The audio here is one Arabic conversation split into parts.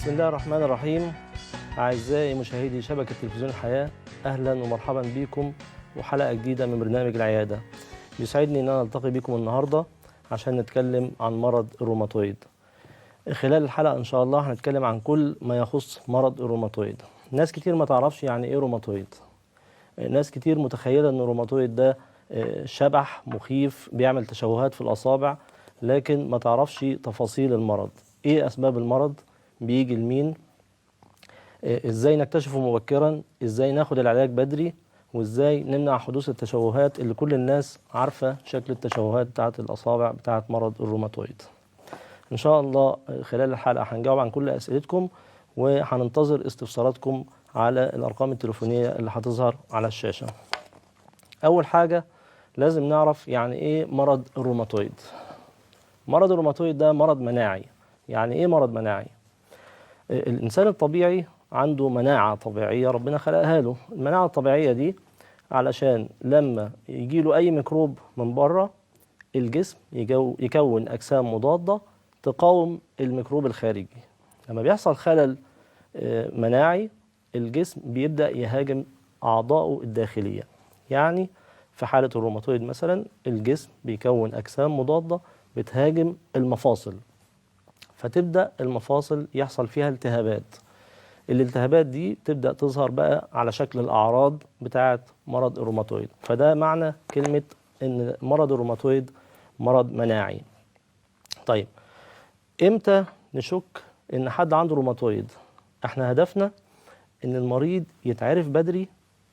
بسم الله الرحمن الرحيم. أعزائي مشاهدي شبكة تلفزيون الحياة، أهلا ومرحبا بكم وحلقة جديدة من برنامج العيادة. بيسعدني أن أنا ألتقي بكم النهاردة عشان نتكلم عن مرض الروماتويد. خلال الحلقة إن شاء الله هنتكلم عن كل ما يخص مرض الروماتويد. ناس كتير ما تعرفش يعني إيه روماتويد. ناس كتير متخيلة أن الروماتويد ده شبح مخيف بيعمل تشوهات في الأصابع، لكن ما تعرفش تفاصيل المرض. إيه أسباب المرض؟ بيجي لمين؟ ازاي نكتشفه مبكرا؟ ازاي ناخد العلاج بدري؟ وازاي نمنع حدوث التشوهات اللي كل الناس عارفة شكل التشوهات بتاعت الأصابع بتاعت مرض الروماتويد. إن شاء الله خلال الحلقة هنجاوب عن كل أسئلتكم، وهننتظر استفساراتكم على الأرقام التليفونية اللي هتظهر على الشاشة. أول حاجة لازم نعرف يعني إيه مرض الروماتويد. مرض الروماتويد ده مرض مناعي. يعني إيه مرض مناعي؟ الإنسان الطبيعي عنده مناعة طبيعية ربنا خلقها له. المناعة الطبيعية دي علشان لما يجيله أي ميكروب من بره الجسم يكون أجسام مضادة تقاوم الميكروب الخارجي. لما بيحصل خلل مناعي الجسم بيبدأ يهاجم أعضائه الداخلية. يعني في حالة الروماتويد مثلا الجسم بيكون أجسام مضادة بتهاجم المفاصل، فتبدأ المفاصل يحصل فيها التهابات. الالتهابات دي تبدأ تظهر بقى على شكل الأعراض بتاعة مرض الروماتويد. فده معنى كلمة إن مرض الروماتويد مرض مناعي. طيب إمتى نشك إن حد عنده روماتويد؟ إحنا هدفنا إن المريض يتعرف بدري،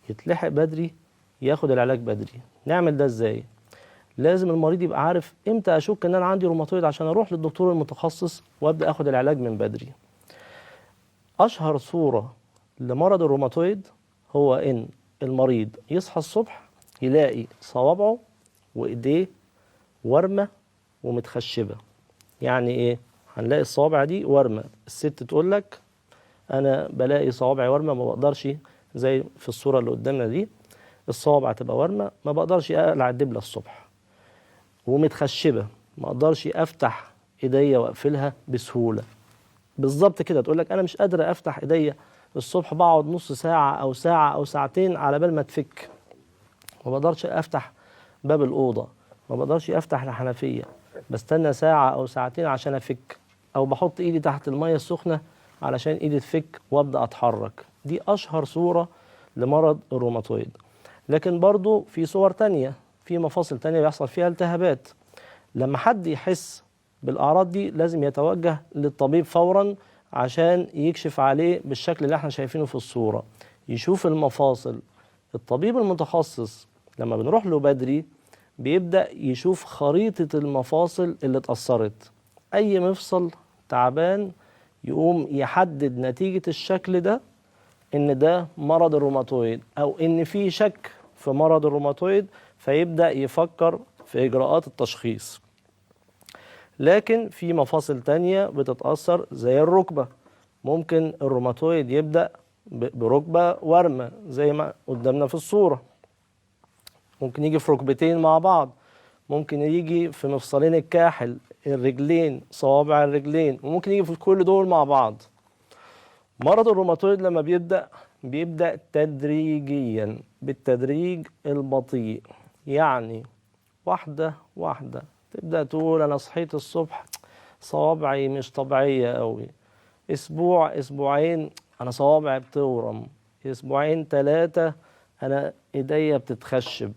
يتلحق بدري، ياخد العلاج بدري. نعمل ده إزاي؟ لازم المريض يبقى عارف إمتى أشك إن أنا عندي روماتويد عشان أروح للدكتور المتخصص وأبدأ أخد العلاج من بدري. أشهر صورة لمرض الروماتويد هو إن المريض يصحى الصبح يلاقي صوابعه وإيديه ورمة ومتخشبة. يعني إيه؟ هنلاقي الصوابع دي ورمة. الست تقول لك أنا بلاقي صوابعي ورمة، ما بقدرش، زي في الصورة اللي قدامنا دي الصوابع تبقى ورمة، ما بقدرش أقلع الدبلة الصبح، ومتخشبة، ما أقدرش أفتح إيديا وأقفلها بسهولة. بالظبط كده، تقول لك انا مش قادره افتح ايديا الصبح، بقعد نص ساعه او ساعه او ساعتين على بال ما تفك، ما بقدرش افتح باب الاوضه، ما بقدرش افتح الحنفيه، بستنى ساعه او ساعتين عشان افك، او بحط ايدي تحت الميه السخنه علشان ايدي تفك وابدا اتحرك. دي اشهر صوره لمرض الروماتويد. لكن برضو في صور تانية، في مفاصل تانية بيحصل فيها التهابات. لما حد يحس بالأعراض دي لازم يتوجه للطبيب فورا عشان يكشف عليه بالشكل اللي احنا شايفينه في الصورة، يشوف المفاصل. الطبيب المتخصص لما بنروح له بدري بيبدأ يشوف خريطة المفاصل اللي اتأثرت. أي مفصل تعبان يقوم يحدد نتيجة الشكل ده إن ده مرض الروماتويد، أو إن في شك في مرض الروماتويد، فيبدأ يفكر في إجراءات التشخيص. لكن في مفاصل تانية بتتأثر زي الركبة. ممكن الروماتويد يبدأ بركبة ورمة زي ما قدامنا في الصورة، ممكن يجي في ركبتين مع بعض، ممكن يجي في مفصلين الكاحل، الرجلين، صوابع الرجلين، وممكن يجي في كل دول مع بعض. مرض الروماتويد لما بيبدأ تدريجيا، بالتدريج البطيء. يعني واحدة واحدة تبدأ تقول أنا صحيت الصبح صوابعي مش طبيعية قوي، أسبوع أسبوعين أنا صوابعي بتورم، أسبوعين 3 أنا إيديا بتتخشب.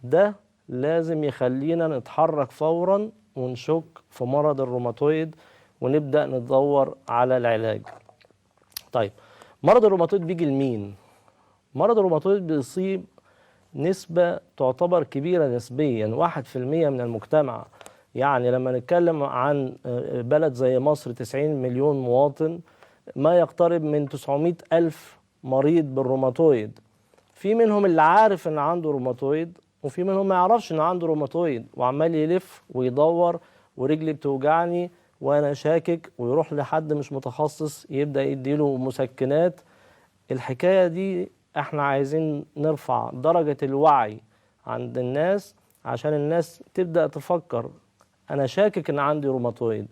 ده لازم يخلينا نتحرك فورا ونشك في مرض الروماتويد ونبدأ ندور على العلاج. طيب مرض الروماتويد بيجي لمين؟ مرض الروماتويد بيصيب نسبة تعتبر كبيرة نسبيا، 1% من المجتمع. يعني لما نتكلم عن بلد زي مصر 90 مليون مواطن، ما يقترب من 900 ألف مريض بالروماتويد. في منهم اللي عارف ان عنده روماتويد، وفي منهم ما يعرفش ان عنده روماتويد وعمال يلف ويدور، ورجلي بتوجعني وانا شاكك، ويروح لحد مش متخصص يبدأ يديله مسكنات. الحكاية دي احنا عايزين نرفع درجة الوعي عند الناس عشان الناس تبدأ تفكر أنا شاكك إن عندي روماتويد.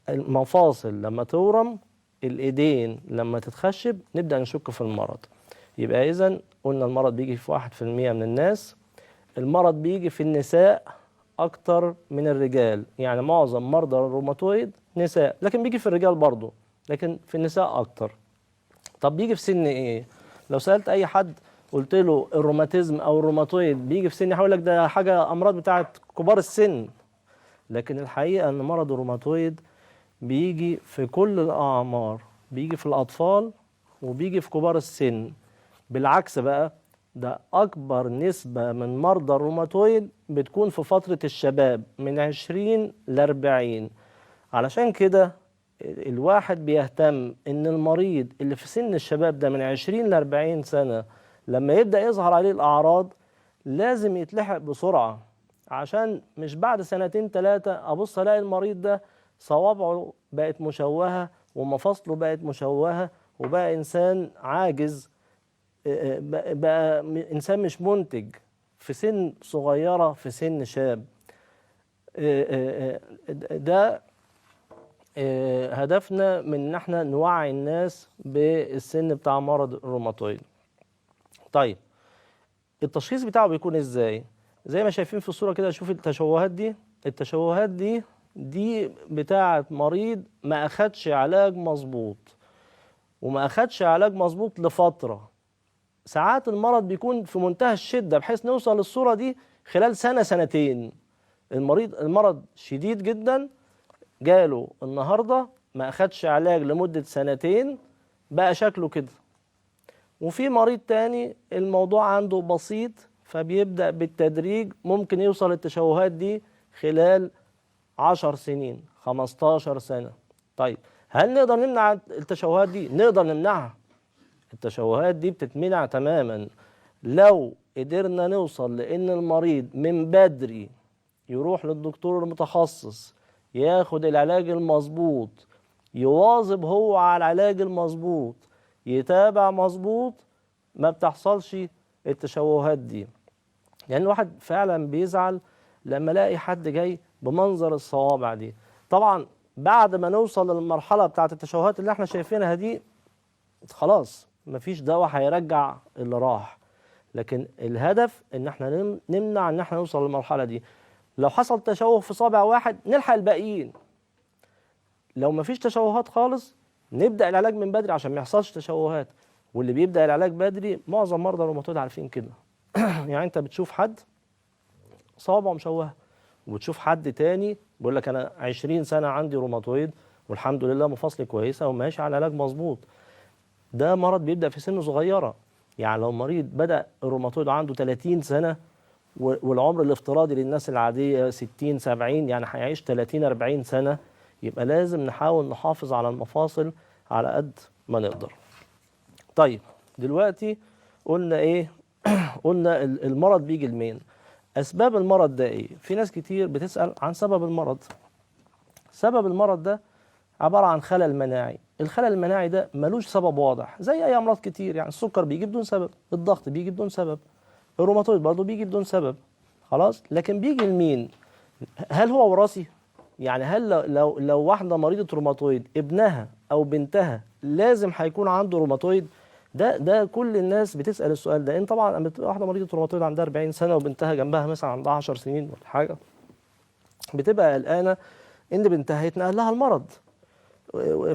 المفاصل لما تورم، الايدين لما تتخشب، نبدأ نشك في المرض. يبقى إذن قلنا المرض بيجي في 1% من الناس. المرض بيجي في النساء أكتر من الرجال، يعني معظم مرضى الروماتويد نساء، لكن بيجي في الرجال برضه، لكن في النساء أكتر. طب بيجي في سن إيه؟ لو سألت أي حد قلت له الروماتيزم أو الروماتويد بيجي في سن، هيقول لك ده حاجة أمراض بتاعت كبار السن. لكن الحقيقة أن مرض الروماتويد بيجي في كل الأعمار، بيجي في الأطفال وبيجي في كبار السن. بالعكس بقى، ده أكبر نسبة من مرضى الروماتويد بتكون في فترة الشباب من 20 ل 40. علشان كده الواحد بيهتم إن المريض اللي في سن الشباب ده من 20 ل 40 سنة لما يبدأ يظهر عليه الأعراض لازم يتلحق بسرعة، عشان مش بعد سنتين ثلاثة أبص ألاقي المريض ده صوابعه بقت مشوهة ومفاصله بقت مشوهة وبقى إنسان عاجز، بقى إنسان مش منتج في سن صغيرة، في سن شاب. ده هدفنا من إن احنا نوعي الناس بالسن بتاع مرض الروماتويد. طيب التشخيص بتاعه بيكون ازاي؟ زي ما شايفين في الصورة كده، شوف التشوهات دي. التشوهات دي بتاعة مريض ما أخدش علاج مظبوط، وما أخدش علاج مظبوط لفترة. ساعات المرض بيكون في منتهى الشدة بحيث نوصل للصورة دي خلال سنة سنتين. المرض شديد جدا، جاله النهاردة ما أخدش علاج لمدة سنتين بقى شكله كده. وفي مريض تاني الموضوع عنده بسيط فبيبدأ بالتدريج، ممكن يوصل التشوهات دي خلال 10 سنين 15 سنة. طيب هل نقدر نمنع التشوهات دي؟ نقدر نمنعها. التشوهات دي بتتمنع تماما لو قدرنا نوصل لأن المريض من بدري يروح للدكتور المتخصص، ياخد العلاج المظبوط، يواظب هو على العلاج المظبوط، يتابع مظبوط، ما بتحصلش التشوهات دي. يعني الواحد فعلا بيزعل لما الاقي حد جاي بمنظر الصوابع دي. طبعا بعد ما نوصل للمرحلة بتاعت التشوهات اللي احنا شايفينها دي خلاص مفيش دواء هيرجع اللي راح، لكن الهدف ان احنا نمنع ان احنا نوصل للمرحلة دي. لو حصل تشوه في صابع واحد نلحق الباقيين، لو مفيش تشوهات خالص نبدأ العلاج من بدري عشان ما يحصلش تشوهات. واللي بيبدأ العلاج بدري معظم مرضى الروماتويد عارفين كده. يعني انت بتشوف حد صوابعه مشوهه، وبتشوف حد تاني بيقول لك انا 20 سنة عندي روماتويد والحمد لله مفاصلي كويسة وماشي على علاج مظبوط. ده مرض بيبدأ في سن صغيرة. يعني لو مريض بدأ الروماتويد عنده 30 سنة والعمر الافتراضي للناس العادية 60 70، يعني هيعيش 30 40 سنة، يبقى لازم نحاول نحافظ على المفاصل على قد ما نقدر. طيب دلوقتي قلنا ايه؟ قلنا المرض بيجي لمين؟ اسباب المرض ده ايه؟ في ناس كتير بتسأل عن سبب المرض. سبب المرض ده عبارة عن خلل مناعي. الخلل المناعي ده ملوش سبب واضح زي اي امراض كتير. يعني السكر بيجي بدون سبب، الضغط بيجي بدون سبب، الروماتويد برضه بيجي بدون سبب. خلاص، لكن بيجي لمين؟ هل هو وراثي؟ يعني هل لو واحدة مريضة روماتويد ابنها أو بنتها لازم هيكون عنده روماتويد؟ ده كل الناس بتسأل السؤال ده. إن طبعا لما تبقى واحدة مريضة روماتويد عندها 40 سنة وبنتها جنبها مثلا عندها 10 سنين ولا حاجة، بتبقى قلقانة إن بنتها هيتنقل لها المرض،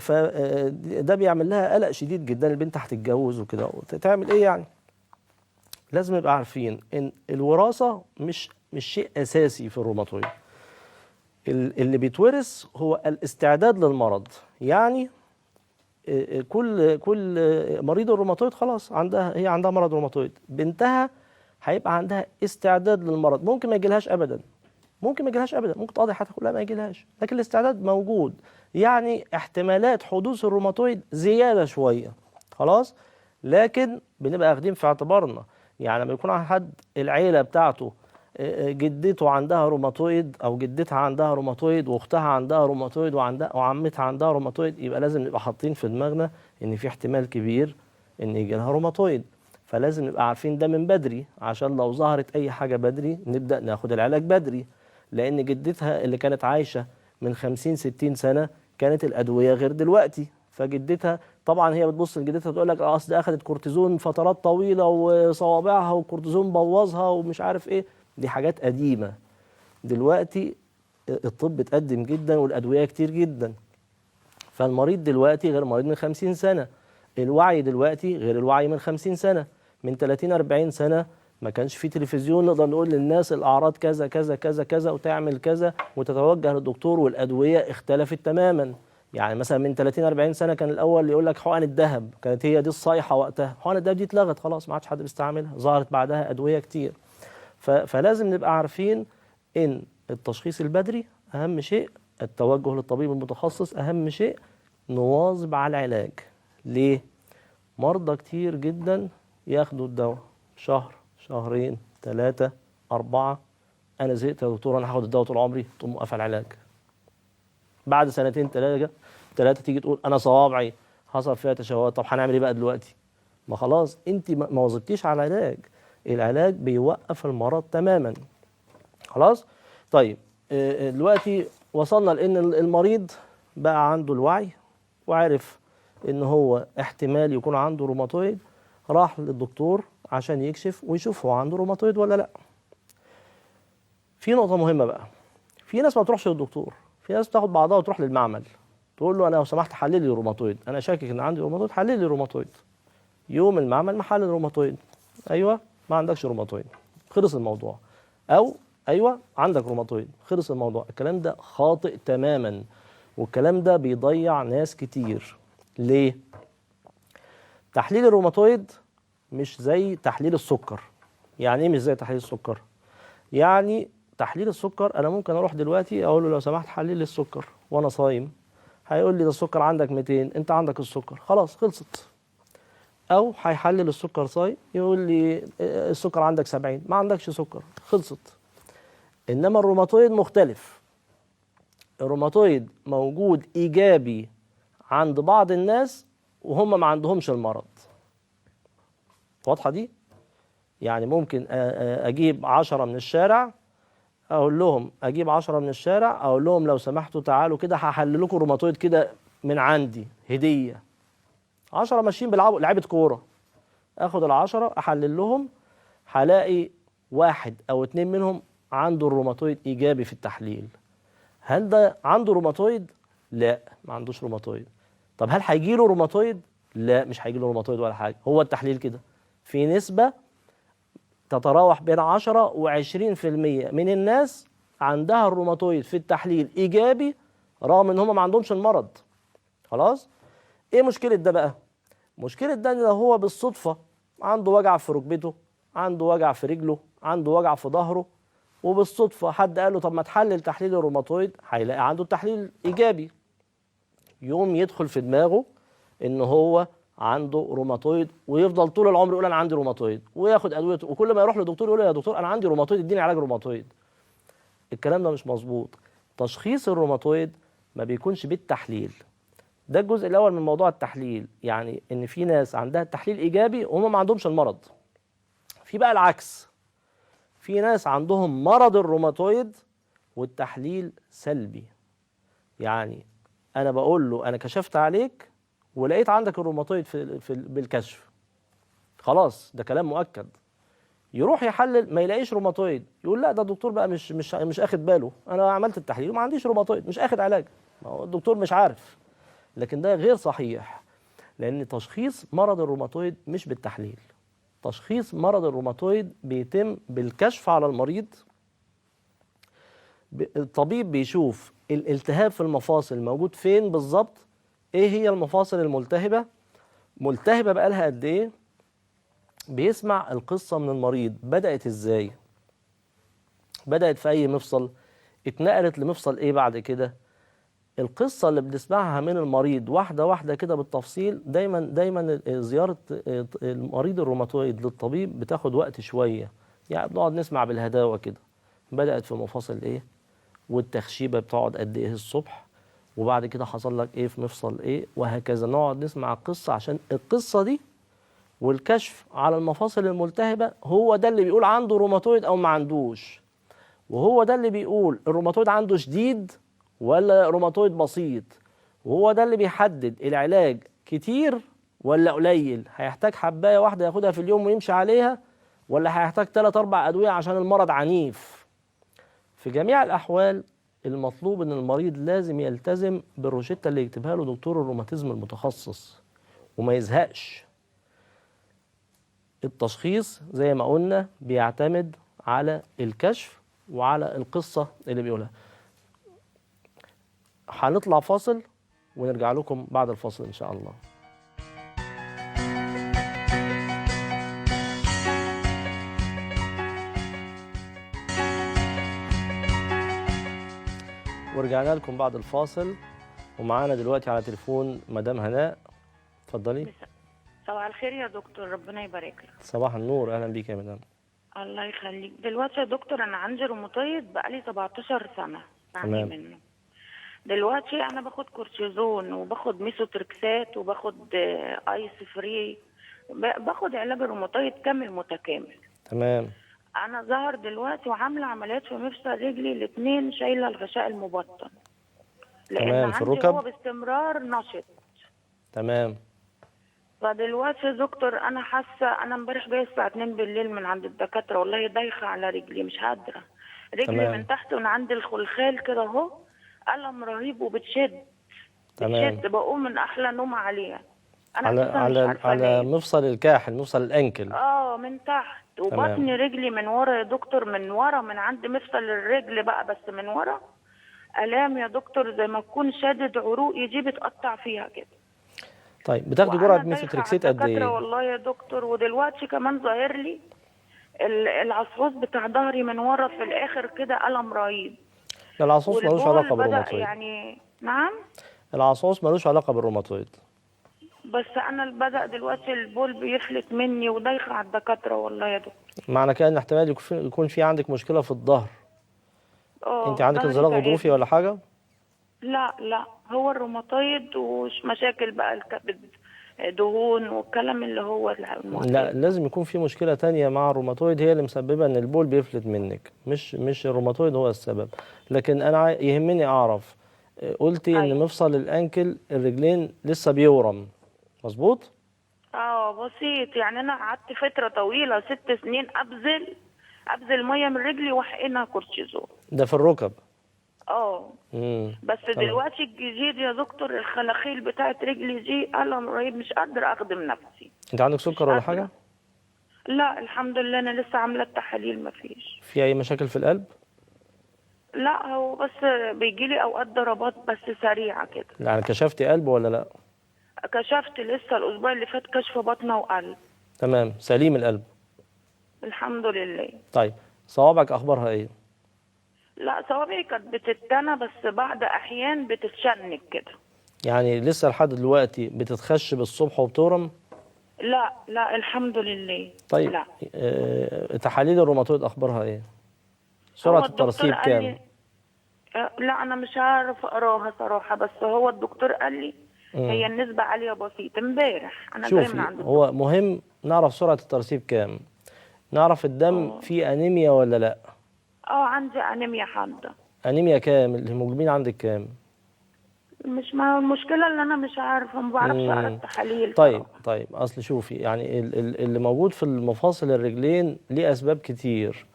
فده بيعمل لها قلق شديد جدا. البنت هتتجوز وكده، تعمل إيه يعني؟ لازم نبقى عارفين إن الوراثة مش شيء أساسي في الروماتويد. اللي بيتورث هو الاستعداد للمرض. يعني كل مريض الروماتويد خلاص هي عندها مرض روماتويد، بنتها هيبقى عندها استعداد للمرض. ممكن ما يجيلهاش ابدا، ممكن تقضي حياتها كلها ما يجيلهاش، لكن الاستعداد موجود. يعني احتمالات حدوث الروماتويد زياده شويه، خلاص، لكن بنبقى واخدين في اعتبارنا. يعني لما يكون حد العيله بتاعته جدته عندها روماتويد او جدتها عندها روماتويد واختها عندها روماتويد وعمتها عندها روماتويد، يبقى لازم نبقى حاطين في دماغنا ان في احتمال كبير ان يجي لها روماتويد. فلازم نبقى عارفين ده من بدري عشان لو ظهرت اي حاجه بدري نبدا ناخد العلاج بدري. لان جدتها اللي كانت عايشه من 50 60 سنه كانت الادويه غير دلوقتي. فجدتها طبعا هي بتبص لجدتها تقول لك اصل ده اخذت كورتيزون فترات طويله وصوابعها والكورتيزون بوظها ومش عارف ايه. دي حاجات قديمه. دلوقتي الطب اتقدم جدا والادويه كتير جدا. فالمريض دلوقتي غير مريض من 50 سنه. الوعي دلوقتي غير الوعي من 50 سنه. من 30 40 سنه ما كانش في تلفزيون نقدر نقول للناس الاعراض كذا كذا كذا كذا وتعمل كذا وتتوجه للدكتور، والادويه اختلفت تماما. يعني مثلا من 30 40 سنه كان الاول يقول لك حقن الذهب، كانت هي دي الصيحه وقتها. حقن الذهب دي اتلغت خلاص، ما عادش حد بيستعملها، ظهرت بعدها ادويه كتير. فلازم نبقى عارفين ان التشخيص البدري اهم شيء، التوجه للطبيب المتخصص اهم شيء، نواظب على العلاج. ليه؟ مرضى كتير جدا ياخدوا الدواء شهر شهرين 3 4، انا زهقت يا دكتور انا هاخد الدواء طول عمري، تقوم موقف العلاج. بعد سنتين 3 تيجي تقول انا صوابعي حصل فيها تشوهات، طب هنعمل ايه بقى دلوقتي؟ ما خلاص انت ما واظبتيش على العلاج. العلاج بيوقف المرض تماما. خلاص؟ طيب دلوقتي وصلنا لان المريض بقى عنده الوعي وعرف ان هو احتمال يكون عنده روماتويد، راح للدكتور عشان يكشف ويشوف هو عنده روماتويد ولا لا. في نقطة مهمة بقى، في ناس ما تروحش للدكتور، في ناس بتاخد بعضها وتروح للمعمل تقول له انا لو سمحت حلل لي روماتويد، انا شاكك ان عندي روماتويد حلل لي روماتويد. يوم المعمل محلل روماتويد، ايوه ما عندكش روماتويد، خلص الموضوع. او ايوه عندك روماتويد، خلص الموضوع. الكلام ده خاطئ تماما، والكلام ده بيضيع ناس كتير. ليه؟ تحليل الروماتويد مش زي تحليل السكر. يعني ايه مش زي تحليل السكر؟ يعني تحليل السكر انا ممكن اروح دلوقتي اقول له لو سمحت حلل لي السكر وانا صايم، هيقول لي ده السكر عندك 200، انت عندك السكر، خلاص خلصت. او هيحلل السكر صايم يقول لي السكر عندك 70، ما عندكش سكر، خلصت. انما الروماتويد مختلف. الروماتويد موجود ايجابي عند بعض الناس وهم ما عندهمش المرض. واضحه دي؟ يعني ممكن اجيب 10 من الشارع، اقول لهم اجيب 10 من الشارع اقول لهم لو سمحتوا تعالوا كده هحلل لكم روماتويد كده من عندي هديه. 10 ماشيين بيلعبوا لعيبه كوره، اخد ال10 احلل لهم، هلاقي 1 أو 2 منهم عنده الروماتويد ايجابي في التحليل. هل ده عنده روماتويد؟ لا ما عندوش روماتويد. طب هل هيجي له روماتويد؟ لا مش هيجي له روماتويد ولا حاجه. هو التحليل كده في نسبه تتراوح بين 10 و20% من الناس عندها الروماتويد في التحليل ايجابي رغم ان هم ما عندهمش المرض. خلاص؟ ايه مشكله ده بقى؟ مشكله ده ان لو هو بالصدفه عنده وجع في ركبته، عنده وجع في رجله، عنده وجع في ظهره، وبالصدفه حد قال له طب ما تحلل تحليل الروماتويد، هيلاقي عنده التحليل ايجابي. يوم يدخل في دماغه ان هو عنده روماتويد ويفضل طول العمر يقول انا عندي روماتويد وياخد ادويته، وكل ما يروح للدكتور يقول له يا دكتور انا عندي روماتويد اديني علاج روماتويد. الكلام ده مش مظبوط. تشخيص الروماتويد ما بيكونش بالتحليل. ده الجزء الاول من موضوع التحليل، يعني ان في ناس عندها التحليل ايجابي وهم ما عندهمش المرض. في بقى العكس، في ناس عندهم مرض الروماتويد والتحليل سلبي. يعني انا بقول له انا كشفت عليك ولقيت عندك الروماتويد بالكشف، خلاص ده كلام مؤكد. يروح يحلل ما يلاقيش روماتويد، يقول لا ده الدكتور بقى مش اخد باله، انا عملت التحليل وما عنديش روماتويد، مش اخد علاج، ما هو الدكتور مش عارف. لكن ده غير صحيح، لان تشخيص مرض الروماتويد مش بالتحليل. تشخيص مرض الروماتويد بيتم بالكشف على المريض. الطبيب بيشوف الالتهاب في المفاصل موجود فين بالظبط، ايه هي المفاصل الملتهبه، ملتهبه بقالها قد ايه، بيسمع القصه من المريض بدات ازاي، بدات في اي مفصل، اتنقلت لمفصل ايه بعد كده. القصه اللي بنسمعها من المريض واحده واحده كده بالتفصيل. دايما زياره المريض الروماتويد للطبيب بتاخد وقت شويه، يعني بنقعد نسمع بالهداوه كده بدات في مفاصل ايه، والتخشيبه بتقعد قد ايه الصبح، وبعد كده حصل لك ايه في مفصل ايه، وهكذا. نقعد نسمع القصه عشان القصه دي والكشف على المفاصل الملتهبه هو ده اللي بيقول عنده روماتويد او ما عندوش، وهو ده اللي بيقول الروماتويد عنده شديد ولا روماتويد بسيط، وهو ده اللي بيحدد العلاج كتير ولا قليل. هيحتاج حباية واحدة ياخدها في اليوم ويمشي عليها، ولا هيحتاج 3 4 أدوية عشان المرض عنيف؟ في جميع الأحوال المطلوب إن المريض لازم يلتزم بالروشتة اللي يكتبها له دكتور الروماتيزم المتخصص وما يزهقش. التشخيص زي ما قلنا بيعتمد على الكشف وعلى القصة اللي بيقولها. هنطلع فاصل ونرجع لكم بعد الفاصل إن شاء الله. ورجعنا لكم بعد الفاصل، ومعانا دلوقتي على تليفون مدام هناء. اتفضلي. صباح الخير يا دكتور، ربنا يبارك لك. صباح النور، اهلا بيك يا مدام. الله يخليك. دلوقتي يا دكتور انا عندي روماتويد بقالي 17 سنه بعاني منه. دلوقتي انا باخد كورتيزون وباخد ميثوتريكسات وباخد ايس فري، باخد علاج الروماتويد كامل متكامل. تمام. انا ظهر دلوقتي وعامله عمليات في مفصل رجلي الاثنين، شايله الغشاء المبطن لان تمام. عندي في الركب هو باستمرار نشط. تمام. فدلوقتي يا دكتور انا حاسه، انا امبارح جايه الساعه 2 بالليل من عند الدكاتره، والله دايخه على رجلي مش قادره. رجلي تمام. من تحت من عند الخلخال كده اهو الم رهيب وبتشد. تمام. بتشد، بقوم من احلى نوم عليها. انا على مفصل الكاحل، مفصل الانكل. من تحت. وبطن رجلي من ورا يا دكتور، من ورا من عند مفصل الرجل بقى، بس من ورا الام يا دكتور زي ما تكون شادد عروقي دي بتقطع فيها كده. طيب بتاخدي جرعه ميثوتريكسيت قد ايه؟ والله يا دكتور، ودلوقتي كمان ظاهر لي العصعوص بتاع ظهري من ورا في الاخر كده الم رهيب. لا، العصعوص ملوش علاقه بالروماتويد. يعني نعم، العصعوص ملوش علاقه بالروماتويد. بس انا بدأ دلوقتي البول بيفلت مني ودايخه على الدكاتره والله يا دكتور. معنى كده ان احتمال يكون في عندك مشكله في الظهر. انت عندك انزلاق غضروفي ولا حاجه؟ لا، هو الروماتويد ومشاكل بقى الكبد، دهون والكلام اللي هو المعتاد. لا، لازم يكون في مشكله تانية مع الروماتويد هي اللي مسببه ان البول بيفلت منك، مش الروماتويد هو السبب. لكن انا يهمني اعرف، قلتي ان مفصل الانكل الرجلين لسه بيورم، مظبوط؟ بسيط. يعني انا قعدت فتره طويله 6 سنين ابذل ميه من رجلي واحقنها كورتيزون. ده في الركب؟ بس دلوقتي الجديد يا دكتور الخلاخيل بتاعت رجلي دي الم رهيب، مش قادره اخدم نفسي. انت عندك سكر ولا حاجه؟ لا الحمد لله، انا لسه عامله التحاليل مفيش. في اي مشاكل في القلب؟ لا، هو بس بيجي لي اوقات ضربات بس سريعه كده. يعني كشفتي قلب ولا لا؟ كشفت لسه الاسبوع اللي فات كشف بطنه وقلب. تمام، سليم القلب الحمد لله. طيب صوابعك اخبارها ايه؟ لا، صوابعي كانت بتتنى بس بعد احيان بتتشنج كده. يعني لسه لحد دلوقتي بتتخش بالصبح وبتورم؟ لا الحمد لله. طيب لا. تحاليل الروماتويد اخبارها ايه؟ سرعه الترسيب كام؟ لا انا مش عارف اقراها صراحه، بس هو الدكتور قال لي هي النسبه عاليه بسيطه امبارح. انا جاي من عند الدكتور. هو مهم نعرف سرعه الترسيب كام، نعرف الدم فيه انيميا ولا لا. عندي انيميا حاده. انيميا كام؟ الهيموجلوبين عندك كام؟ مش مع المشكله اللي انا مش عارفه، ما بعرفش اقرا التحاليل. طيب اصل شوفي، يعني اللي موجود في المفاصل الرجلين ليه اسباب كتير،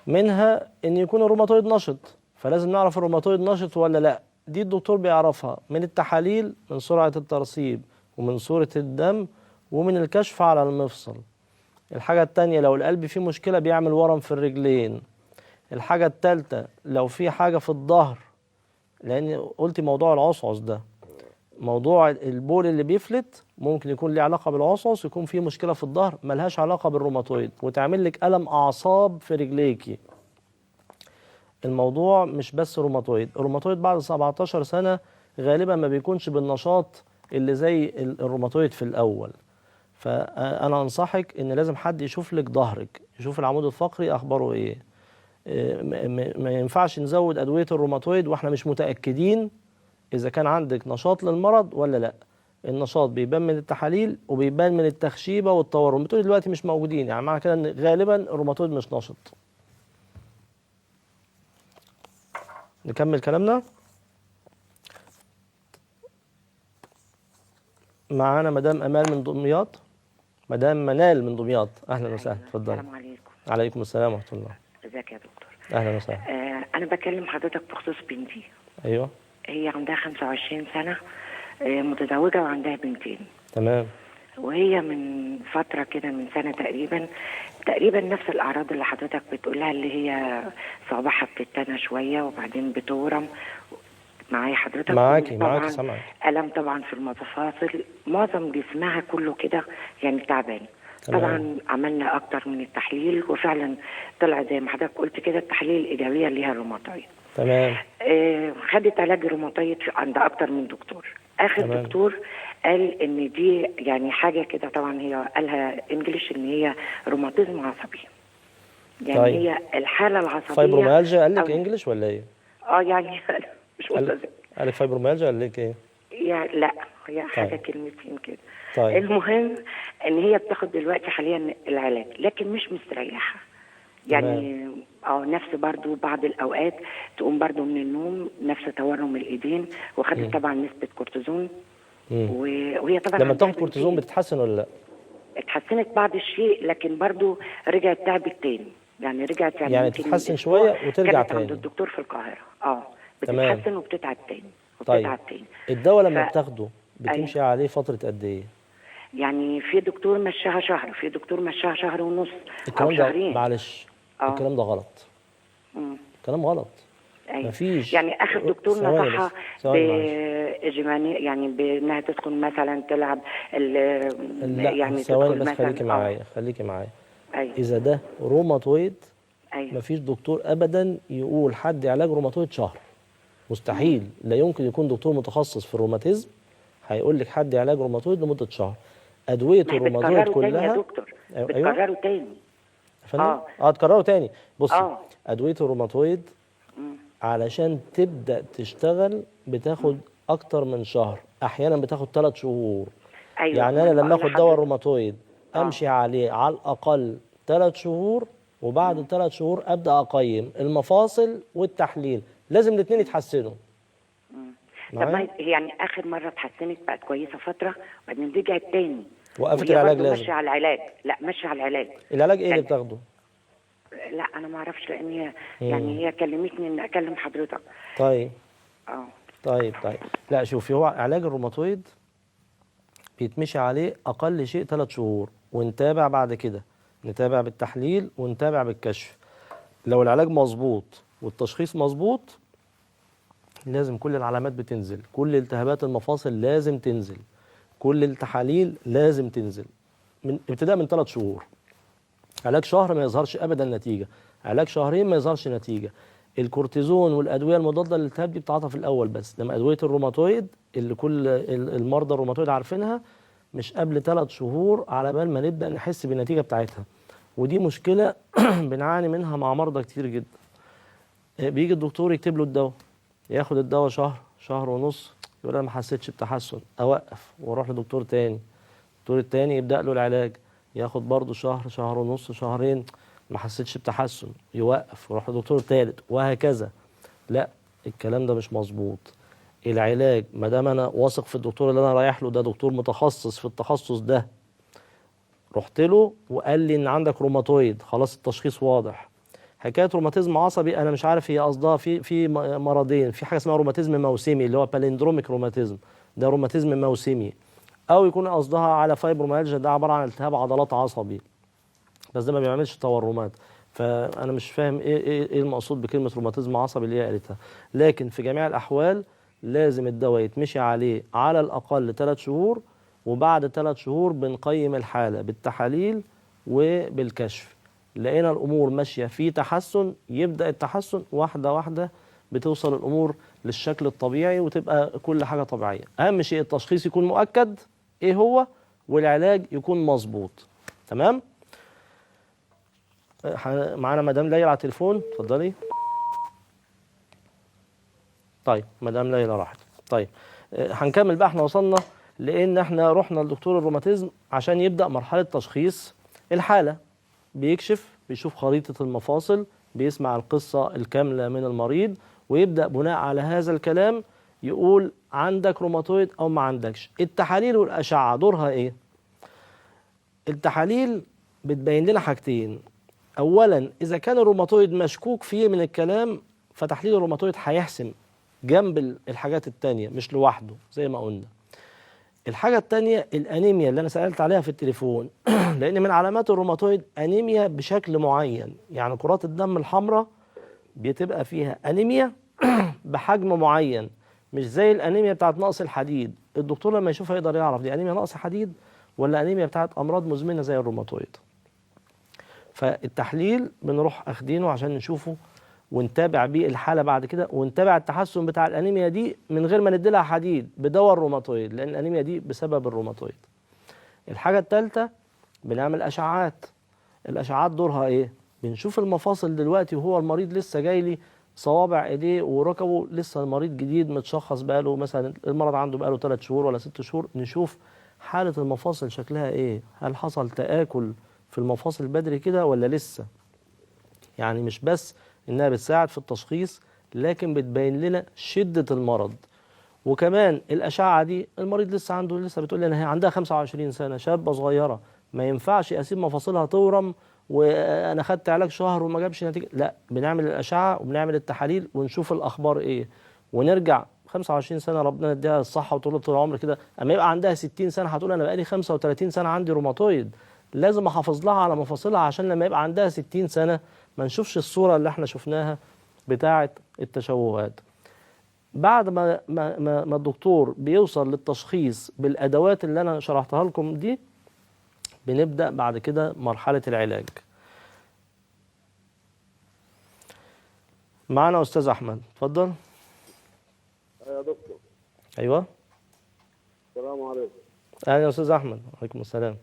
منها ان يكون الروماتويد نشط، فلازم نعرف الروماتويد نشط ولا لا. دي الدكتور بيعرفها من التحاليل، من سرعه الترسيب ومن صوره الدم ومن الكشف على المفصل. الحاجه الثانيه لو القلب فيه مشكله بيعمل ورم في الرجلين. الحاجه الثالثه لو في حاجه في الظهر، لان قلت موضوع العصعص ده، موضوع البول اللي بيفلت ممكن يكون ليه علاقه بالعصعص، يكون فيه مشكله في الظهر ملهاش علاقه بالروماتويد وتعمل لك الم اعصاب في رجليكي. الموضوع مش بس روماتويد. الروماتويد بعد 17 سنه غالبا ما بيكونش بالنشاط اللي زي الروماتويد في الاول. فانا انصحك ان لازم حد يشوف لك ظهرك، يشوف العمود الفقري اخباره ايه. ما ينفعش نزود ادويه الروماتويد واحنا مش متاكدين اذا كان عندك نشاط للمرض ولا لا. النشاط بيبان من التحاليل وبيبان من التخشيبه والتورم. بتقولي دلوقتي مش موجودين، يعني معنى كده ان غالبا الروماتويد مش نشط. نكمل كلامنا. معانا مدام امال من دمياط. مدام منال من دمياط، اهلا وسهلا، اتفضلي. السلام عليكم. عليكم السلام ورحمه الله. ازيك يا دكتور؟ اهلا وسهلا. انا بكلم حضرتك بخصوص بنتي. ايوه. هي عندها 25 سنه، متزوجه وعندها بنتين. تمام. وهي من فتره كده، من سنه تقريبا نفس الاعراض اللي حضرتك بتقولها، اللي هي صباحها بتتنى شويه وبعدين بتورم. معايا حضرتك؟ معاكي سامعك. الم طبعا في المفاصل، معظم جسمها كله كده يعني تعبان. طبعا عملنا اكتر من التحليل وفعلا طلع زي ما حضرتك قلت كده التحليل الايجابيه اللي هي الروماتويد. تمام. خدت علاج روماتويد عند اكتر من دكتور. اخر تمام. دكتور قال ان دي يعني حاجه كده، طبعا هي قالها انجلش ان هي روماتيزم عصبي. يعني طيب. هي الحاله العصبيه. فايبروميالجيا قال لك انجلش ولا ايه؟ يعني مش متذكر. قال لك فايبروميالجيا قال لك ايه؟ يعني لا، هي حاجه طيب. كلمتين كده. طيب. المهم ان هي بتاخد دلوقتي حاليا العلاج لكن مش مستريحه. يعني نفس برضو بعض الاوقات تقوم برضو من النوم نفس تورم الايدين، وخدت طبعا نسبه كورتيزون. وهي طبعا لما تاخد كورتيزون بتتحسن ولا لا؟ اتحسنت بعض الشيء لكن برضو رجعت تعبت تاني. يعني رجعت يعني تتحسن شويه وترجع كانت تاني. عند الدكتور في القاهره. تمام. بتتحسن وبتتعب تاني طيب. الدواء لما بتاخده بتمشي عليه فتره قد ايه؟ يعني في دكتور مشاها شهر، في دكتور مشاها شهر ونص او الكلام شهرين. ده معلش. الكلام ده غلط. كلام غلط. أيوة. مفيش. يعني اخر دكتور نصحها يعني بانها تدخل مثلا تلعب لا يعني ثواني تدخل بس، مثلا خليكي معايا. أيوة. اذا ده روماتويد أيوة. مفيش دكتور ابدا يقول حد علاج روماتويد شهر. مستحيل. لا يمكن يكون دكتور متخصص في الروماتيزم هيقول لك حد علاج روماتويد لمده شهر. ادويه الروماتويد كلها تاني يا دكتور. بتكرروا تاني. تكرروا تاني. بصي ادويه الروماتويد علشان تبدا تشتغل بتاخد اكتر من شهر، احيانا بتاخد 3 شهور. أيوة. يعني انا لما اخد دواء الروماتويد امشي عليه على الاقل 3 شهور، وبعد 3 شهور ابدا اقيم المفاصل والتحليل، لازم الاثنين يتحسنوا. طب يعني اخر مره اتحسنت بقت كويسه فتره وبعدين رجعت تاني وقفت العلاج. لازم ماشيه على العلاج. لا ماشيه على العلاج. العلاج ايه اللي بتاخده؟ لا انا ما اعرفش، لان هي يعني هي كلمتني ان اكلم حضرتك. طيب. طيب. لا شوفي، هو علاج الروماتويد بيتمشي عليه اقل شيء 3 شهور، ونتابع بعد كده، نتابع بالتحليل ونتابع بالكشف. لو العلاج مظبوط والتشخيص مظبوط لازم كل العلامات بتنزل، كل التهابات المفاصل لازم تنزل، كل التحاليل لازم تنزل من ابتداء من 3 شهور. علاج شهر ما يظهرش ابدا نتيجه، علاج شهرين ما يظهرش نتيجه. الكورتيزون والادويه المضاده للالتهاب دي بتتعاطى في الاول بس، لما ادويه الروماتويد اللي كل المرضى الروماتويد عارفينها مش قبل 3 شهور على بال ما نبدا نحس بالنتيجه بتاعتها. ودي مشكله بنعاني منها مع مرضى كتير جدا. بيجي الدكتور يكتب له الدواء، ياخد الدواء شهر ونص، يقول انا ما حسيتش بتحسن، اوقف واروح لدكتور تاني. الدكتور التاني يبدا له العلاج، ياخد برضه شهر ونص، شهرين، ما حسيتش بتحسن، يوقف ويروح لدكتور ثالث، وهكذا. لا، الكلام ده مش مظبوط. العلاج ما دام انا واثق في الدكتور اللي انا رايح له ده دكتور متخصص في التخصص ده، رحت له وقال لي ان عندك روماتويد، خلاص التشخيص واضح. حكايه روماتيزم عصبي انا مش عارف هي قصدها في مرضين، في حاجه اسمها روماتيزم موسمي اللي هو باليندروميك روماتيزم، ده روماتيزم موسمي، او يكون قصدها على فايبروميالجيا، ده عباره عن التهاب عضلات عصبي بس ده ما بيعملش تورمات. فانا مش فاهم ايه المقصود بكلمه روماتيزم عصبي اللي هي قالتها. لكن في جميع الاحوال لازم الدواء يتمشي عليه على الاقل 3 شهور، وبعد 3 شهور بنقيم الحاله بالتحاليل وبالكشف. لقينا الامور ماشيه في تحسن، يبدا التحسن واحده واحده بتوصل الامور للشكل الطبيعي وتبقى كل حاجه طبيعيه. اهم شيء التشخيص يكون مؤكد ايه هو، والعلاج يكون مظبوط. تمام؟ معانا مدام ليلى على التليفون، اتفضلي. طيب مدام ليلى راحت. طيب هنكمل بقى. احنا وصلنا لان احنا رحنا لدكتور الروماتيزم عشان يبدا مرحله تشخيص الحاله. بيكشف، بيشوف خريطه المفاصل، بيسمع القصه الكامله من المريض، ويبدا بناء على هذا الكلام يقول عندك روماتويد او ما عندكش. التحاليل والاشعه دورها ايه؟ التحاليل بتبين لنا حاجتين. اولا اذا كان الروماتويد مشكوك فيه من الكلام، فتحليل الروماتويد هيحسم جنب الحاجات التانية مش لوحده زي ما قلنا. الحاجة التانية الأنيميا اللي أنا سألت عليها في التليفون لأن من علامات الروماتويد أنيميا بشكل معين، يعني كرات الدم الحمراء بتبقى فيها أنيميا بحجم معين، مش زي الأنيميا بتاعت نقص الحديد. الدكتور لما يشوفها يقدر يعرف دي أنيميا نقص حديد ولا أنيميا بتاعت أمراض مزمنة زي الروماتويد. فالتحليل بنروح أخدينه عشان نشوفه ونتابع بيه الحالة بعد كده، ونتابع التحسن بتاع الأنيميا دي من غير ما نديلها حديد بدواء الروماتويد، لأن الأنيميا دي بسبب الروماتويد. الحاجة الثالثة بنعمل أشعاعات. الأشعاعات دورها إيه؟ بنشوف المفاصل دلوقتي وهو المريض لسه جاي لي صوابع إيديه وركبه لسه المريض جديد متشخص بقاله مثلا المرض عنده بقاله 3 شهور ولا 6 شهور، نشوف حالة المفاصل شكلها إيه؟ هل حصل تآكل في المفاصل بدري كده ولا لسه؟ يعني مش بس إنها بتساعد في التشخيص، لكن بتبين لنا شدة المرض. وكمان الأشعة دي المريض لسه عنده، لسه بتقول لي أنا هي عندها 25 سنة شابة صغيرة، ما ينفعش أسيب مفاصلها تورم وأنا خدت علاج شهر وما جابش نتيجة. لا، بنعمل الأشعة وبنعمل التحاليل ونشوف الأخبار إيه، ونرجع 25 سنة ربنا يديها الصحة وطول العمر كده، أما يبقى عندها 60 سنة هتقول أنا بقالي 35 سنة عندي روماتويد. لازم أحافظ لها على مفاصلها عشان لما يبقى عندها 60 سنة ما نشوفش الصورة اللي احنا شفناها بتاعة التشوهات. بعد ما الدكتور بيوصل للتشخيص بالادوات اللي انا شرحتها لكم دي، بنبدا بعد كده مرحله العلاج. معانا استاذ احمد، اتفضل. يا دكتور. ايوه. السلام عليكم. اهلا يا استاذ احمد. وعليكم السلام.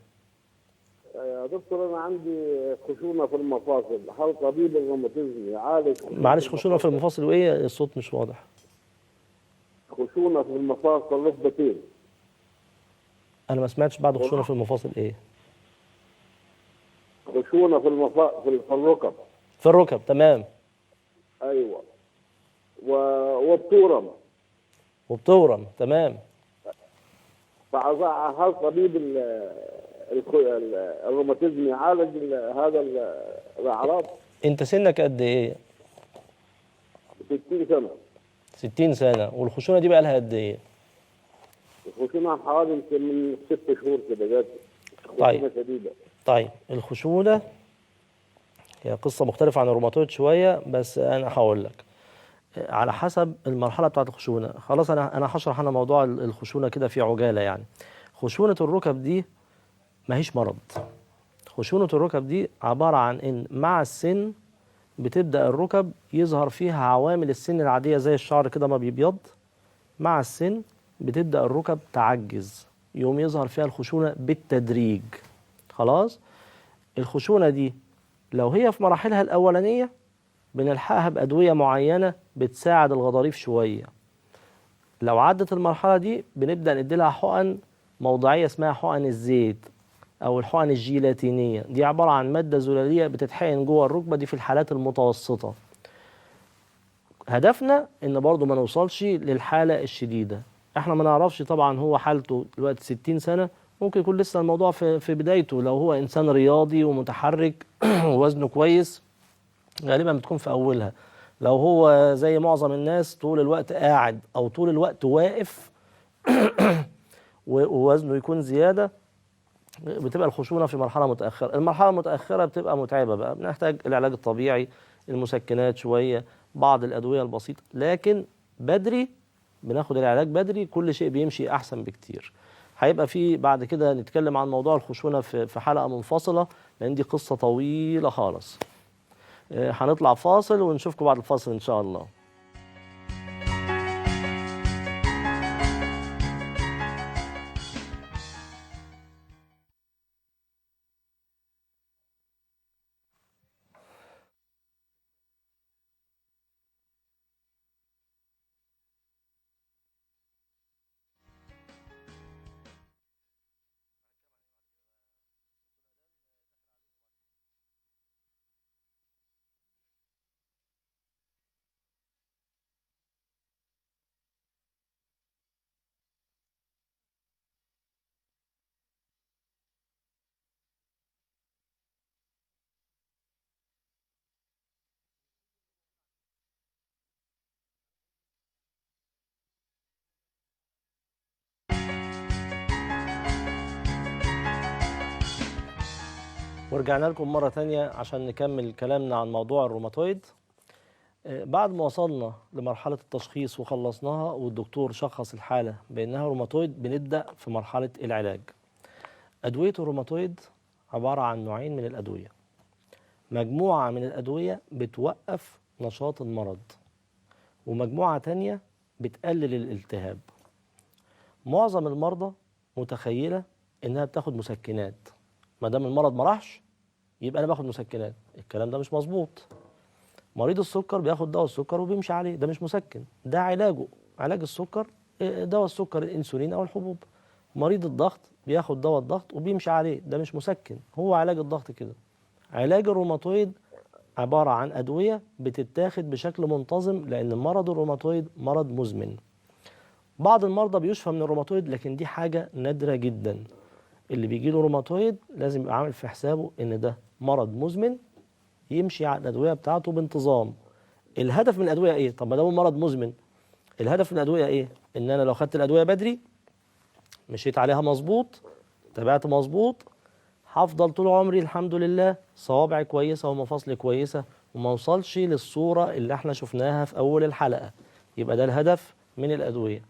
يا دكتور انا عندي خشونه في المفاصل، هل طبيب الروماتيزم يعالج؟ معلش، خشونه في المفاصل وايه؟ الصوت مش واضح. خشونه في المفاصل ركبتين. انا ما سمعتش بعد خشونه في المفاصل ايه. خشونه في الركب. في الركب، تمام. ايوه. وبتورم. وبتورم، تمام. هل طبيب الروماتيزم يعالج هذا الاعراض؟ انت سنك قد ايه؟ 60 سنه. 60 سنه. والخشونه دي بقى لها قد ايه؟ الخشونه حوالي من 6 شهور كده جات. طيب. خشونه شديده. طيب، الخشونه هي قصه مختلفه عن الروماتويد شويه، بس انا هقول لك على حسب المرحله بتاعت الخشونه. خلاص، انا هشرح موضوع الخشونه كده في عجاله. يعني خشونه الركب دي ما هيش مرض. خشونه الركب دي عباره عن ان مع السن بتبدا الركب يظهر فيها عوامل السن العاديه زي الشعر كده ما بيبيض. مع السن بتبدا الركب تعجز، يوم يظهر فيها الخشونه بالتدريج. خلاص. الخشونه دي لو هي في مراحلها الاولانيه بنلحقها بادويه معينه بتساعد الغضاريف شويه. لو عدت المرحله دي بنبدا نديلها حقن موضعيه اسمها حقن الزيت او الحقن الجيلاتينيه. دي عباره عن ماده زلاليه بتتحقن جوه الركبه دي في الحالات المتوسطه. هدفنا ان برضو ما نوصلش للحاله الشديده. احنا ما نعرفش طبعا هو حالته دلوقتي 60 سنه، ممكن يكون لسه الموضوع في بدايته. لو هو انسان رياضي ومتحرك ووزنه كويس غالبا بتكون في اولها. لو هو زي معظم الناس طول الوقت قاعد او طول الوقت واقف ووزنه يكون زياده، بتبقى الخشونه في مرحله متاخره. المرحله المتاخره بتبقى متعبه بقى، بنحتاج العلاج الطبيعي، المسكنات شويه، بعض الادويه البسيطه. لكن بدري بناخد العلاج بدري كل شيء بيمشي احسن بكتير. هيبقى في بعد كده نتكلم عن موضوع الخشونه في حلقه منفصله، لان دي قصه طويله خالص. هنطلع فاصل ونشوفكم بعد الفاصل ان شاء الله. ورجعنا لكم مرة تانية عشان نكمل كلامنا عن موضوع الروماتويد. بعد ما وصلنا لمرحلة التشخيص وخلصناها والدكتور شخص الحالة بأنها روماتويد، بنبدأ في مرحلة العلاج. أدوية الروماتويد عبارة عن نوعين من الأدوية. مجموعة من الأدوية بتوقف نشاط المرض، ومجموعة تانية بتقلل الالتهاب. معظم المرضى متخيلة إنها بتاخد مسكنات، ما دام المرض ما راحش يبقى أنا باخد مسكنات. الكلام ده مش مظبوط. مريض السكر بياخد دواء السكر وبيمشي عليه، ده مش مسكن، ده علاجه. علاج السكر دواء السكر، الانسولين او الحبوب. مريض الضغط بياخد دواء الضغط وبيمشي عليه، ده مش مسكن، هو علاج الضغط كده. علاج الروماتويد عبارة عن أدوية بتتاخد بشكل منتظم، لأن مرض الروماتويد مرض مزمن. بعض المرضى بيشفى من الروماتويد، لكن دي حاجة نادرة جدا. اللي بيجي له روماتويد لازم يبقى عامل في حسابه إن ده مرض مزمن، يمشي على الأدوية بتاعته بانتظام. الهدف من الأدوية إيه؟ طب ما ده مرض مزمن، الهدف من الأدوية إيه؟ إن أنا لو خدت الأدوية بدري، مشيت عليها مظبوط، تابعت مظبوط، هفضل طول عمري الحمد لله صوابعي كويسة ومفاصلي كويسة، وما اوصلش للصورة اللي احنا شفناها في أول الحلقة. يبقى ده الهدف من الأدوية.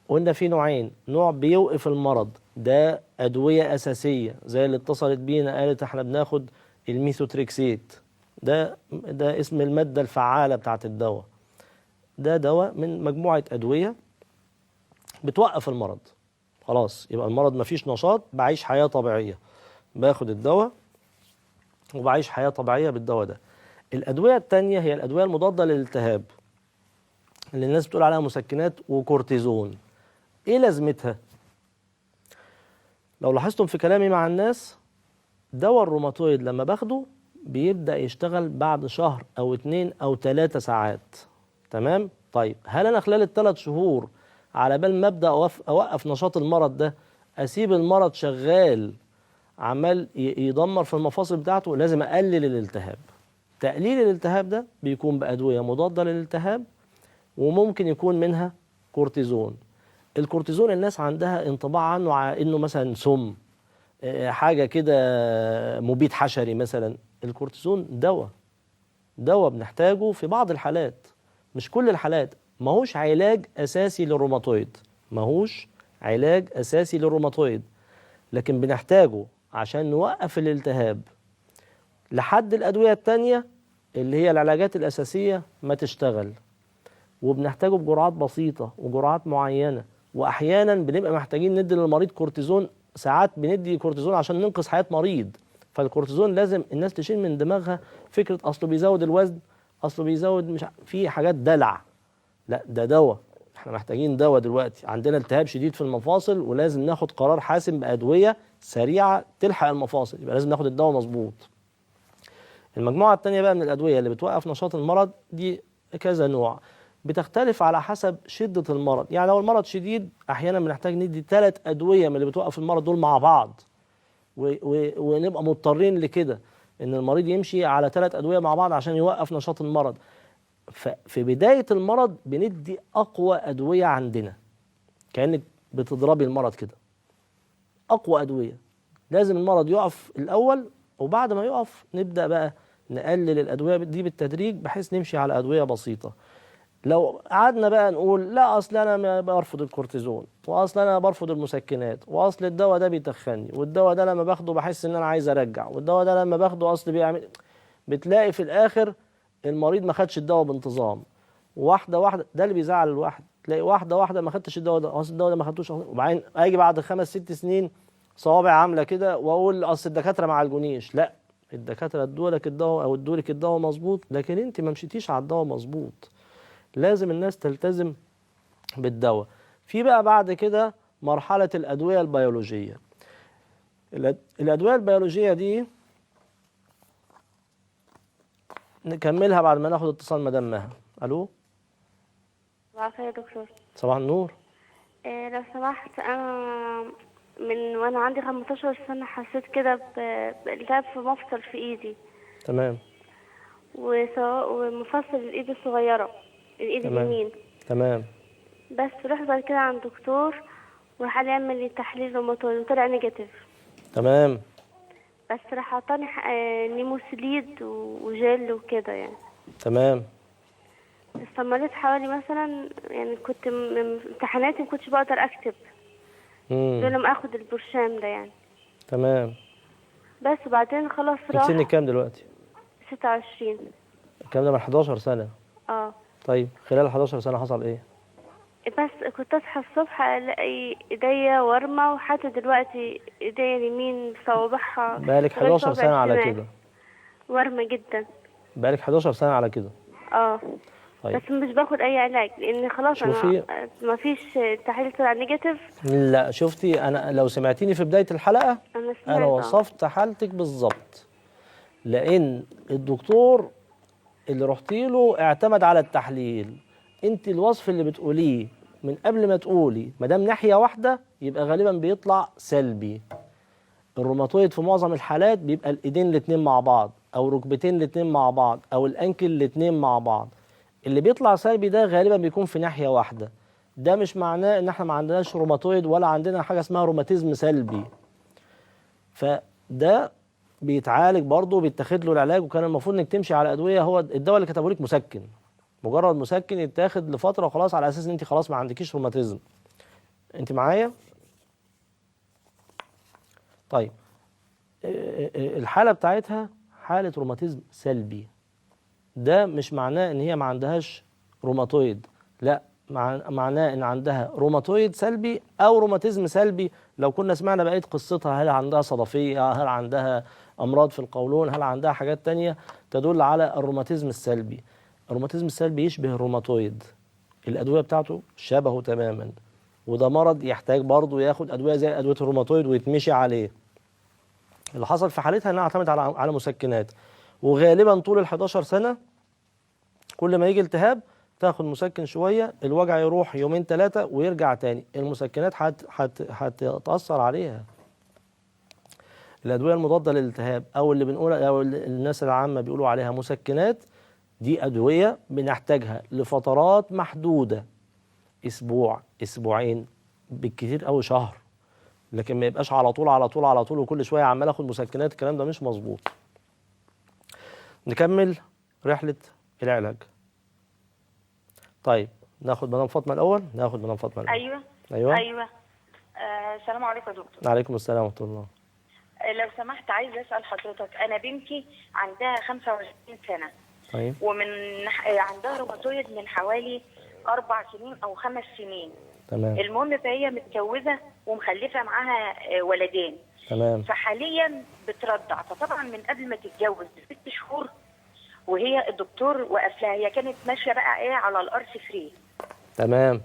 قلنا في نوعين، نوع بيوقف المرض، ده أدوية أساسية زي اللي اتصلت بينا قالت احنا بناخد الميثوتريكسيت، ده اسم المادة الفعالة بتاعت الدواء. ده دواء من مجموعة أدوية بتوقف المرض. خلاص يبقى المرض مفيش نشاط، بعيش حياة طبيعية، باخد الدواء وبعيش حياة طبيعية بالدواء ده. الأدوية التانية هي الأدوية المضادة للالتهاب، اللي الناس بتقول عليها مسكنات وكورتيزون. إيه لازمتها؟ لو لاحظتم في كلامي مع الناس، دواء الروماتويد لما باخده بيبدأ يشتغل بعد شهر أو 2 أو 3 ساعات. تمام؟ طيب هل أنا خلال ال3 شهور على بال ما أبدأ أوقف نشاط المرض ده أسيب المرض شغال عمال يدمر في المفاصل بتاعته؟ لازم أقلل الالتهاب. تقليل الالتهاب ده بيكون بأدوية مضادة للالتهاب، وممكن يكون منها كورتيزون. الكورتيزون الناس عندها انطباع عنه إنه مثلا سم، حاجة كده مبيد حشري مثلا. الكورتيزون دواء بنحتاجه في بعض الحالات، مش كل الحالات. ماهوش علاج أساسي للروماتويد، لكن بنحتاجه عشان نوقف الالتهاب لحد الأدوية التانية اللي هي العلاجات الأساسية ما تشتغل. وبنحتاجه بجرعات بسيطة وجرعات معينة، وأحيانا بنبقى محتاجين ندي للمريض كورتيزون. ساعات بندي كورتيزون عشان ننقذ حياة مريض. فالكورتيزون لازم الناس تشيل من دماغها فكرة أصله بيزود الوزن، أصله بيزود مش في حاجات دلع. لا، ده دواء. احنا محتاجين دواء دلوقتي، عندنا التهاب شديد في المفاصل ولازم ناخد قرار حاسم بأدوية سريعة تلحق المفاصل، يبقى لازم ناخد الدواء مظبوط. المجموعة التانية بقى من الأدوية اللي بتوقف نشاط المرض دي كذا نوع، بتختلف على حسب شدة المرض. يعني لو المرض شديد أحيانا بنحتاج ندي 3 أدوية من اللي بتوقف المرض دول مع بعض، ونبقى مضطرين لكده إن المريض يمشي على 3 أدوية مع بعض عشان يوقف نشاط المرض. ففي بداية المرض بندي أقوى أدوية عندنا، كأنك بتضربي المرض كده. أقوى أدوية، لازم المرض يقف الأول، وبعد ما يقف نبدأ بقى نقلل الأدوية دي بالتدريج بحيث نمشي على أدوية بسيطة. لو قعدنا بقى نقول لا أصل أنا برفض الكورتيزون، وأصل أنا برفض المسكنات، وأصل الدواء ده بيتخني، والدواء ده لما باخده بحس إن أنا عايز أرجع، والدواء ده لما باخده أصل بيعمل، بتلاقي في الآخر المريض ما خدش الدواء بانتظام. واحدة واحدة، ده اللي بيزعل الواحد، تلاقي واحدة ما خدتش الدواء ده، أصل الدواء ده ما خدتوش، وبعدين أجي بعد 5 6 سنين صوابع عاملة كده وأقول أصل الدكاترة ما عالجونيش. لا، الدكاترة ادولك الدواء أو ادولك الدواء مظبوط، لكن أنت ما مشيتيش على الدواء مظبوط. لازم الناس تلتزم بالدواء. في بقى بعد كده مرحلة الأدوية البيولوجية. الأدوية البيولوجية دي نكملها بعد ما ناخد اتصال مدام مها. ألو، صباح الخير يا دكتور. صباح النور. لو سمحت، انا من وانا عندي 15 سنة حسيت كده بالتهاب في مفصل في ايدي. تمام. ومفصل الايد الصغيرة، الايد تمام. اليمين. تمام. بس رحت بعد كده عند دكتور وراح يعمل لي تحليل روماتويد وطلع نيجاتيف. تمام. بس راح اعطاني نيموسيليد وجل وكده يعني. تمام. استمريت حوالي مثلا، يعني كنت من امتحاناتي ما كنتش بقدر اكتب دون ما اخد البرشام ده يعني. تمام. بس وبعدين خلاص انت راح. سنك كام دلوقتي؟ 26. الكلام ده من 11 سنة. اه. طيب خلال 11 سنة حصل ايه؟ بس كنت اصحى الصبح الاقي ايديا ورمه، وحتى دلوقتي ايديا اليمين صوابعها بقالك غير 11 صوابع سنة على الشمال كده؟ ورمه جدا. بقالك 11 سنة على كده؟ اه. طيب بس مش باخد اي علاج لان خلاص شوفي، انا ما فيش تحليل طلع نيجاتيف. لا شفتي، انا لو سمعتيني في بداية الحلقة انا انا سمعت. وصفت حالتك بالظبط، لان الدكتور اللي رحتي له اعتمد على التحليل. انت الوصف اللي بتقوليه من قبل ما تقولي ما دام ناحيه واحده يبقى غالبا بيطلع سلبي. الروماتويد في معظم الحالات بيبقى الايدين الاتنين مع بعض، او ركبتين الاتنين مع بعض، او الانكل الاتنين مع بعض. اللي بيطلع سلبي ده غالبا بيكون في ناحيه واحده. ده مش معناه ان احنا ما عندناش روماتويد ولا عندنا حاجه اسمها روماتيزم سلبي. فده بيتعالج برضه، بيتاخد له العلاج، وكان المفروض انك تمشي على ادويه. هو الدواء اللي كتبه لك مسكن، مجرد مسكن يتاخد لفتره وخلاص، على اساس ان انت خلاص ما عندكيش روماتيزم. انت معايا؟ طيب الحاله بتاعتها حاله روماتيزم سلبي. ده مش معناه ان هي ما عندهاش روماتويد، لا، معناه ان عندها روماتويد سلبي او روماتيزم سلبي. لو كنا سمعنا بقيه قصتها، هل عندها صدفيه، هل عندها امراض في القولون، هل عندها حاجات تانية تدل على الروماتيزم السلبي. الروماتيزم السلبي يشبه الروماتويد، الادويه بتاعته شبهه تماما، وده مرض يحتاج برضه ياخد ادويه زي ادويه الروماتويد ويتمشي عليه. اللي حصل في حالتها انها اعتمدت على مسكنات، وغالبا طول ال 11 سنه كل ما يجي التهاب تاخد مسكن شويه، الوجع يروح يومين ثلاثه ويرجع تاني. المسكنات هتأثر عليها. الادويه المضاده للالتهاب او اللي بنقول، او الناس العامه بيقولوا عليها مسكنات، دي ادويه بنحتاجها لفترات محدوده، اسبوع، اسبوعين، بالكثير قوي شهر. لكن ما يبقاش على طول على طول على طول وكل شويه عمال اخد مسكنات، الكلام ده مش مظبوط. نكمل رحله العلاج. طيب ناخد مدام فاطمه الاول. ايوه. ايوه. السلام عليكم يا دكتور. عليكم السلام ورحمه الله. لو سمحت عايزه اسال حضرتك، انا بنتي عندها 25 سنه. طيب. عندها روماتويد من حوالي 4 سنين او 5 سنين. تمام. المهم فهي متجوزه ومخلفه معاها ولدين. تمام. فحاليا بترضع، فطبعا من قبل ما تتجوز ب6 شهور وهي الدكتور وقف لها، هي كانت ماشيه بقى ايه على الارس فري. تمام.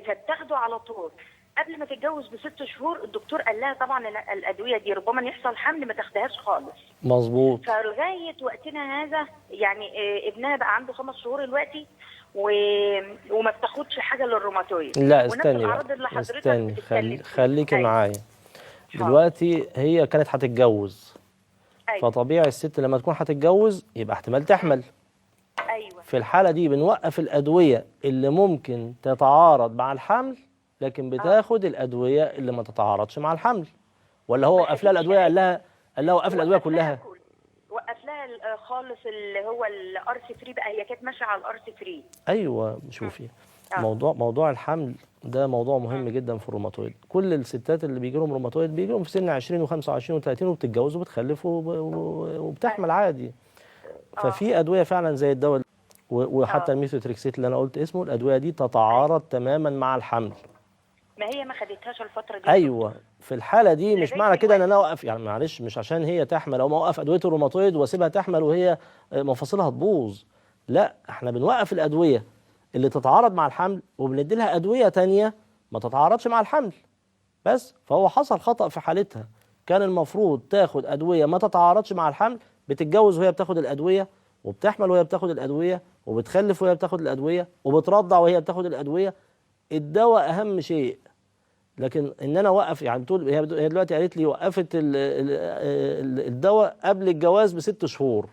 فبتاخده على طول. قبل ما تتجوز ب6 شهور الدكتور قال لها طبعا الادويه دي ربما يحصل حمل، ما تاخدهاش خالص. مظبوط. فلغايه وقتنا هذا يعني ابنها بقى عنده 5 شهور دلوقتي وما بتاخدش حاجه للروماتويد. لا استني بقى، استني، خليكي أيوة. معايا دلوقتي. هي كانت هتتجوز. أيوة. فطبيعي الست لما تكون هتتجوز يبقى احتمال تحمل. ايوه. في الحالة دي بنوقف الأدوية اللي ممكن تتعارض مع الحمل، لكن بتاخد الأدوية اللي ما تتعارضش مع الحمل. ولا هو وقف لها الأدوية، قال لها وقف الأدوية كلها؟ وقف لها خالص اللي هو الارس فري بقى، هي كانت ماشيه على الارس فري. ايوه. شوفي، موضوع الحمل ده موضوع مهم جدا في الروماتويد. كل الستات اللي بيجي لهم روماتويد بيجي لهم في سن 20 و25 و30 وبتتجوز وبتخلف وبتحمل عادي. ففي ادويه فعلا زي الدواء وحتى الميثوتريكسيت اللي انا قلت اسمه، الادويه دي تتعارض تماما مع الحمل. ما هي ما خدتهاش الفتره دي. ايوه. في الحاله دي مش معنى كده ان انا اوقف، يعني معلش، مش عشان هي تحمل او اوقف ادويه الروماتويد واسيبها تحمل وهي مفاصلها تبوظ. لا، احنا بنوقف الادويه اللي تتعارض مع الحمل وبندي لها ادويه تانية ما تتعارضش مع الحمل بس. فهو حصل خطأ في حالتها، كان المفروض تاخد ادويه ما تتعارضش مع الحمل، بتتجوز وهي بتاخد الادويه، وبتحمل وهي بتاخد الادويه، وبتخلف وهي بتاخد الادويه، وبترضع وهي بتاخد الادويه. الدواء اهم شيء. لكن ان انا اوقف، يعني بتقول هي دلوقتي قالت لي وقفت الدواء قبل الجواز ب6 شهور،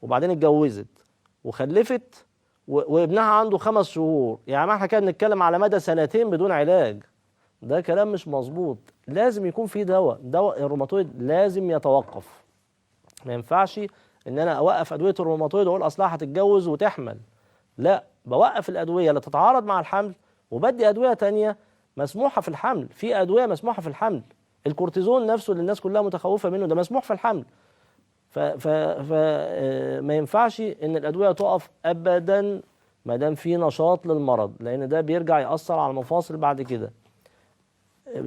وبعدين اتجوزت وخلفت وابنها عنده 5 شهور. يعني ما احنا كده بنتكلم على مدى 2 سنين بدون علاج. ده كلام مش مظبوط. لازم يكون في دواء الروماتويد لازم يتوقف. ما ينفعش ان انا اوقف ادويه الروماتويد واقول اصلها هتتجوز وتحمل. لا، بوقف الادويه اللي تتعارض مع الحمل وبدي ادويه تانية مسموحه في الحمل. في ادويه مسموحه في الحمل، الكورتيزون نفسه اللي الناس كلها متخوفه منه ده مسموح في الحمل. ما ينفعش ان الادويه تقف ابدا ما دام في نشاط للمرض، لان ده بيرجع ياثر على المفاصل بعد كده.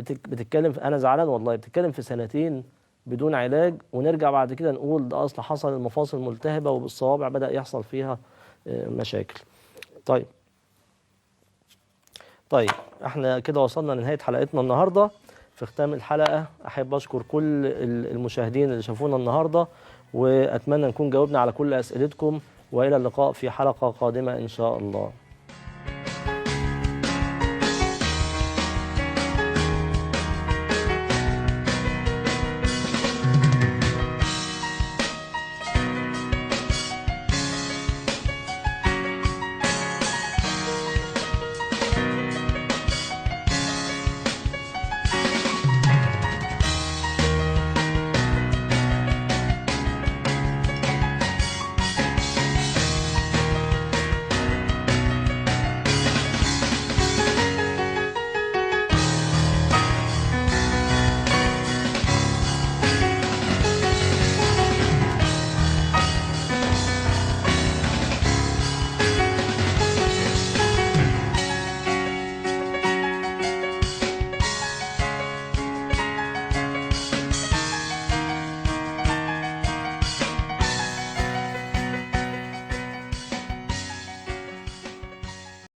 بتتكلم انا زعلان والله، بتتكلم في سنتين بدون علاج، ونرجع بعد كده نقول ده اصل حصل المفاصل ملتهبه وبالصوابع بدا يحصل فيها مشاكل. طيب احنا كده وصلنا لنهايه حلقتنا النهارده. في ختام الحلقه احب اشكر كل المشاهدين اللي شافونا النهارده، واتمنى نكون جاوبنا على كل اسئلتكم، والى اللقاء في حلقه قادمه ان شاء الله.